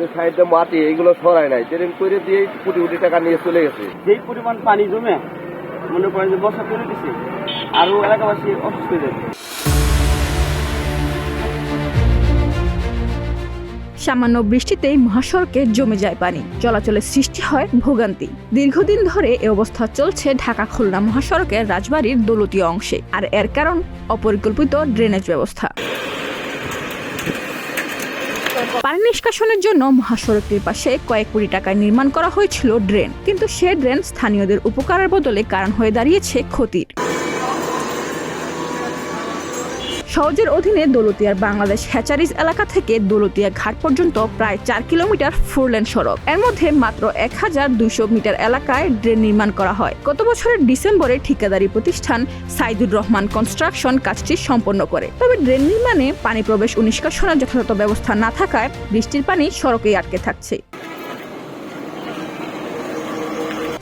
যে সাইডে মাটি এইগুলো সরায় নাই, ট্রেন করে দিয়ে কোটি কোটি টাকা নিয়ে চলে গেছে। যেই পরিমাণ পানি জমে মনে করেন যে বর্ষা করে দিচ্ছে, আরো এলাকাবাসী অসুস্থ হয়ে যাচ্ছে। সামান্য বৃষ্টিতেই মহাসড়কে জমে যায় পানি, চলাচলের সৃষ্টি হয় ভোগান্তি। দীর্ঘদিন ধরে এ অবস্থা চলছে ঢাকা খুলনা মহাসড়কের রাজবাড়ীর দৌলতীয় অংশে, আর এর কারণ অপরিকল্পিত ড্রেনেজ ব্যবস্থা। পানি নিষ্কাশনের জন্য মহাসড়কটির পাশে কয়েক কোটি টাকায় নির্মাণ করা হয়েছিল ড্রেন, কিন্তু সে ড্রেন স্থানীয়দের উপকারের বদলে কারণ হয়ে দাঁড়িয়েছে ক্ষতির। সওজের অধীনে দৌলতিয়ার বাংলাদেশ হ্যাচারিজ এলাকা থেকে দৌলতিয়া ঘাট পর্যন্ত প্রায় 4 কিলোমিটার ফোরলেন সড়ক। এর মধ্যে মাত্র 1200 মিটার এলাকায় ড্রেন নির্মাণ করা হয়। গত বছরের ডিসেম্বরে ঠিকাদারি প্রতিষ্ঠান সাইদুর রহমান কনস্ট্রাকশন কাজটি সম্পন্ন করে। তবে ড্রেন নির্মাণে পানি প্রবেশ ও নিষ্কাশনের যথাযথ ব্যবস্থা না থাকায় বৃষ্টির পানি সড়কেই আটকে থাকছে।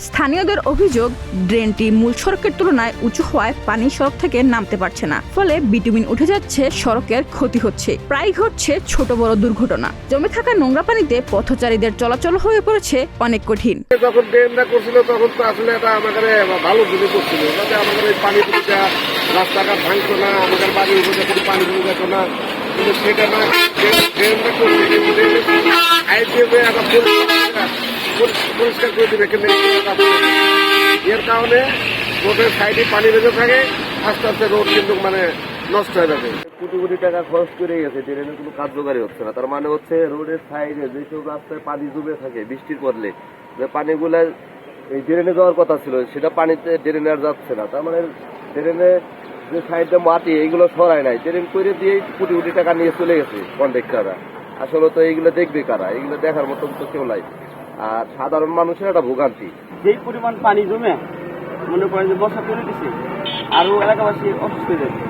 স্থানীয়দের অভিযোগ, ড্রেনটি মূল সড়কের তুলনায় উঁচু হওয়ায় পানি সড়ক থেকে নামতে পারছে না, ফলে বিটুমিন উঠে যাচ্ছে, সড়কের ক্ষতি হচ্ছে, প্রায় ঘটছে ছোট বড় দুর্ঘটনা। জমে থাকা নোংরা পানিতে পথচারীদের চলাচল হয়ে পড়েছে অনেক কঠিন। যখন ড্রেনটা করছিল তখন তো আসলে এটা আমাদের ভালো দিকে করছিল, যাতে আমাদের পানি রাস্তাঘাট ভাঙতো না, আমাদের বাড়ির উপরে কোনো পানি জমে যেত না। কিন্তু সেটা না, ড্রেনটা করছে পরিষ্কার করে দিবে, কিন্তু এর কারণে রোডের সাইডে পানি বেঁধে থাকে, আস্তে আস্তে রোড কিন্তু নষ্ট হয়ে যাবে। কোটি কোটি টাকা খরচ করে গেছে, ড্রেনের কোনো কার্যকারী হচ্ছে না। তার মানে হচ্ছে রোডের সাইডে যেসব রাস্তায় পানি জমে থাকে বৃষ্টির পড়লে, যে পানিগুলা এই ড্রেনে যাওয়ার কথা ছিল সেটা পানিতে ড্রেনে আর যাচ্ছে না। তার মানে ড্রেনে যে সাইডে মাটি এইগুলো সরায় নাই, ট্রেন করে দিয়ে কোটি কোটি টাকা নিয়ে চলে গেছে কন্ট্রাক্টররা। আসলে তো এইগুলো দেখবে কারা? এইগুলো দেখার মতন তো কেউ নাই, আর সাধারণ মানুষের একটা ভোগান্তি। যেই পরিমাণ পানি জমে মনে করেন যে বর্ষা করে দিচ্ছে, আরো এলাকাবাসী অসুস্থ হয়ে যাচ্ছে।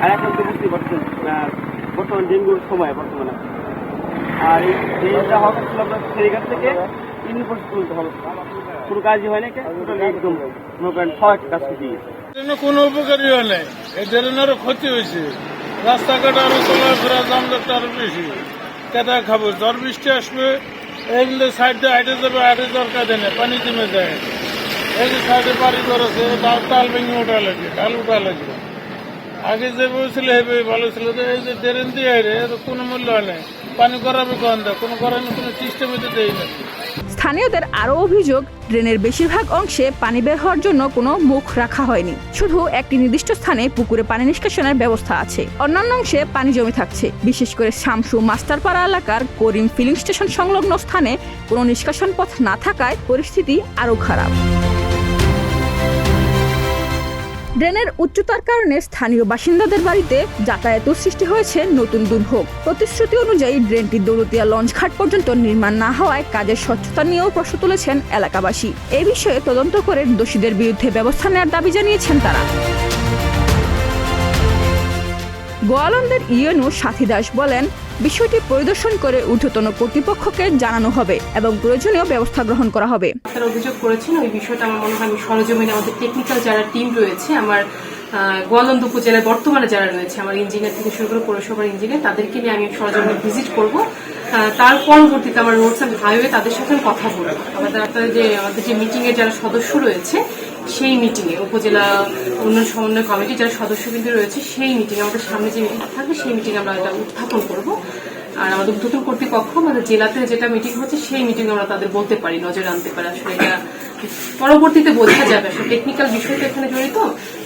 আর এখন তো বুঝতেই পারছেন বর্তমান ডেঙ্গুর সময় বর্তমানে। আর এই ড্রেনটা হবে ছিল আপনার ফেরিঘাট থেকে ইউনিভার্সিটি তুলতে হবে, কোনো কাজই হয় না, টোটালি একদম মনে করেন সবাই কাজ দিয়ে গেছে। কোনো উপকারী হয় নাই, এই ড্রেনেরও ক্ষতি হয়েছে, রাস্তাঘাট আরো চলাফেরা যানজট আরো বেশি। কেদা খাবো, ঝড় বৃষ্টি আসবে, এইগুলো সাইডে হাইটে যাবে, হাইটে দরকার দেয় না, পানি জমে যায়। এই যে সাইডে বাড়ি ঘর আছে, ডাল ভেঙে ওঠা লাগে, ডাল উঠা লাগে। আগে যে বলছিল হেবে ভালো ছিল, এই যে ড্রেন দিয়ে কোনো মূল্য হয় নাই, পানি করাবে কখন দেয়, কোনো করানোর কোনো সিস্টেমে তো দেয় না। স্থানীয়দের আরও অভিযোগ, ড্রেনের বেশিরভাগ অংশে পানি বের হওয়ার জন্য কোনো মুখ রাখা হয়নি। শুধু একটি নির্দিষ্ট স্থানে পুকুরে পানি নিষ্কাশনের ব্যবস্থা আছে, অন্যান্য অংশে পানি জমে থাকছে। বিশেষ করে শামসু মাস্টারপাড়া এলাকার করিম ফিলিং স্টেশন সংলগ্ন স্থানে কোনো নিষ্কাশন পথ না থাকায় পরিস্থিতি আরও খারাপ। ড্রেনের উচ্চতার কারণে স্থানীয় বাসিন্দাদের বাড়িতে যাতায়াতের সৃষ্টি হয়েছে নতুন দুর্ভোগ। প্রতিশ্রুতি অনুযায়ী ড্রেনটি দৌলতিয়া লঞ্চঘাট পর্যন্ত নির্মাণ না হওয়ায় কাজের স্বচ্ছতা নিয়েও প্রশ্ন তুলেছেন এলাকাবাসী। এই বিষয়ে তদন্ত করে দোষীদের বিরুদ্ধে ব্যবস্থা নেওয়ার দাবি জানিয়েছেন তারা। গোয়ালন্দের ইউএনও সাথী দাস বলেন, বিষয়টি পরিদর্শন করে ঊর্ধ্বতন কর্তৃপক্ষকে জানানো হবে এবং প্রয়োজনীয় ব্যবস্থা গ্রহণ করা হবে। তারা অভিযোগ করেছেন, ওই বিষয়টা আমার মনে হয় আমি সরজমিনে আমাদের টেকনিক্যাল যারা টিম রয়েছে, আমার গোয়ালন্দ উপজেলায় বর্তমানে যারা রয়েছে, আমার ইঞ্জিনিয়ার থেকে শুরু করে পৌরসভার ইঞ্জিনিয়ার, তাদেরকে নিয়ে আমি সরজমিনে ভিজিট করব। তার পরবর্তীতে আমার রোডস অ্যান্ড হাইওয়ে তাদের সাথে কথা বলবো। আমাদের যে মিটিং এর যারা সদস্য রয়েছে, সেই মিটিংয়ে উপজেলা উন্নয়ন সমন্বয় কমিটির যারা সদস্য কিন্তু রয়েছে, সেই মিটিংয়ে আমাদের সামনে যে মিটিং থাকবে সেই মিটিংয়ে আমরা এটা উত্থাপন করব। আর আমাদের উদ্বোধন কর্তৃপক্ষ আমাদের জেলাতে যেটা মিটিং হচ্ছে সেই মিটিংয়ে আমরা তাদের বলতে পারি, নজরে আনতে পারি। আসলে এটা পরবর্তীতে বোঝা যাবে, আসলে টেকনিক্যাল বিষয়টা এখানে জড়িত,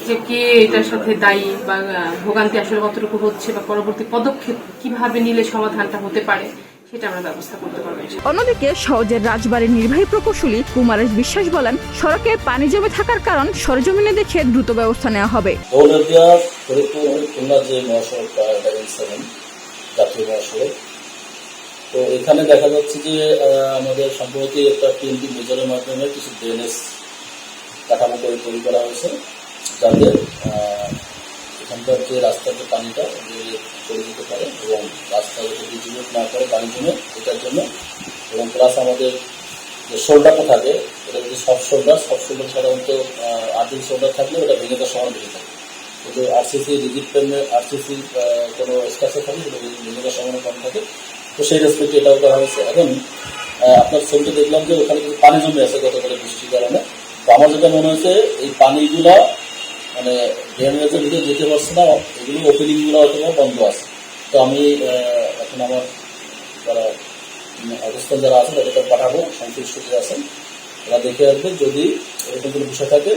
যে কে এটার সাথে দায়ী বা ভোগান্তি আসলে কতটুকু হচ্ছে বা পরবর্তী পদক্ষেপ কিভাবে নিলে সমাধানটা হতে পারে সেটা আমরা ব্যবস্থা করতে পারবো। অন্যদিকে সওজের রাজবাড়ির নির্বাহী প্রকৌশলী কুমারেশ বিশ্বাস বলেন, সড়কে পানি জমে থাকার কারণ সরজমিনে দেখে দ্রুত ব্যবস্থা নেওয়া হবে। দৌলতিয়া ফরিদপুর খুলনা যে মহাসড়কটা জাতীয় মহাসড়ক, তো এখানে দেখা যাচ্ছে যে আমাদের সম্ভবত একটা PNP মেজারের মাধ্যমে কিছু ড্রেনেজ কাঠামো তৈরি করা হয়েছে, যাতে এখানকার যে রাস্তার যে পানিটা চলে যেতে পারে এবং রাস্তা যাতে ডিজিট না করে পানি জমে, এটার জন্য। এবং প্লাস আমাদের যে শোল্ডারটা থাকে, এটা যদি সফট শোল্ডার সাধারণত আর্থিক শোল্ডার থাকলে ওটা ভেঙে দেওয়ার সময় ভেঙে থাকে, কিন্তু RCC রিজিট পেনে RCC কোনো স্ট্রাকচার থাকে সেটা ভেঙে দেওয়ার সময় কম থাকে। তো সেই রেসপেক্টে এটাও করা হয়েছে। এখন আপনার ছবিতে দেখলাম যে ওখানে কিছু পানি জমে আছে গতকালের বৃষ্টির কারণে। তো আমার যেটা মনে হয়েছে এই পানিগুলা মানে ড্রেনেজের ভিতরে যেতে পারছে না, এগুলো ওপেনিংগুলো হয়তো বন্ধ আছে। তো আমি এখন আমার যারা অবস্থান যারা আছেন তাদেরকে পাঠাবো, সংশ্লিষ্ট যে আছেন তারা দেখে আসবেন, যদি এরকম কোনো বিষয় থাকে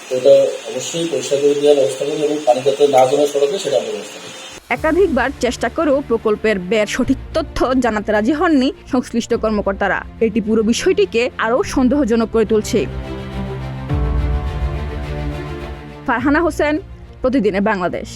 তো ওটা অবশ্যই পরিষ্কার করে দেওয়ার ব্যবস্থা করবে এবং পানি যাতে না জমে সড়কে সেটা আমরা ব্যবস্থা করবো। একাধিকবার চেষ্টা করেও প্রকল্পের ব্যয়ের সঠিক তথ্য জানাতে রাজি হননি সংশ্লিষ্ট কর্মকর্তারা। এটি পুরো বিষয়টিকে আরও সন্দেহজনক করে তুলছে। ফারহানা হোসেন, প্রতিদিনের বাংলাদেশ।